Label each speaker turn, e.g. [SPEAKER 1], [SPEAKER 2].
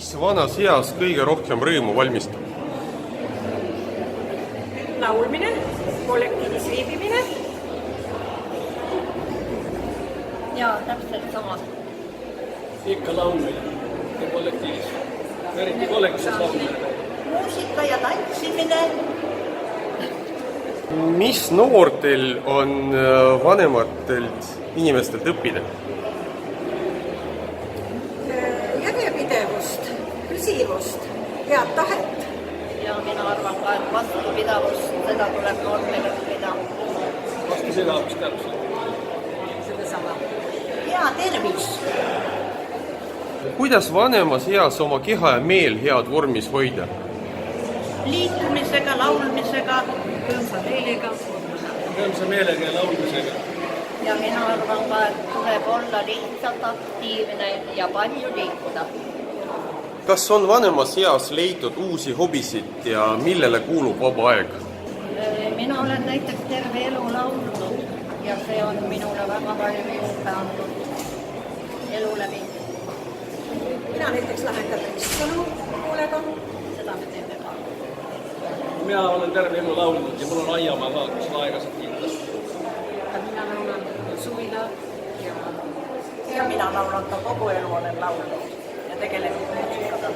[SPEAKER 1] Mis vanas eas kõige rohkem rõõmu valmistab?
[SPEAKER 2] Laulmine, kollektiivis viibimine.
[SPEAKER 3] Ja täpselt sama.
[SPEAKER 4] Ikka laulmine ja kollektiivis. Eriti kollektiivis laulmine.
[SPEAKER 3] Muusika ja tantsimine.
[SPEAKER 1] Mis noortel on vanematelt inimestelt õppida?
[SPEAKER 2] Järjepidevust, püsivust, head tahet.
[SPEAKER 3] Ja mina arvan ka, et vastupidavust, seda tuleb noortel õppida.
[SPEAKER 4] Vastupidavust täpselt.
[SPEAKER 2] Sedasama.
[SPEAKER 3] Hea tervis.
[SPEAKER 1] Kuidas vanemas eas oma keha ja meel head vormis hoida?
[SPEAKER 3] Liikumisega, laulmisega,
[SPEAKER 2] Rõõmsa meelega.
[SPEAKER 4] Rõõmsa meelega ja laulmisega.
[SPEAKER 3] ja mina arvan ka, et tuleb olla lihtsalt aktiivne ja palju liikuda.
[SPEAKER 1] Kas on vanemas eas leidnud uusi hobisid ja millele kuulub vaba aeg?
[SPEAKER 3] Mina olen näiteks terve elu laulnud ja see on minule väga palju juurde andnud elu läbi.
[SPEAKER 2] Mina näiteks lähen ka täiskõnu kuulega.
[SPEAKER 3] Seda me teeme ka.
[SPEAKER 4] Mina olen terve elu laulnud ja mul on aiamaa ka, kus on aegaselt kiitas.
[SPEAKER 2] Mina laulan suvila
[SPEAKER 3] Ja mina laulan ka kogu elu olen laulnud ja tegelenud muusikaga.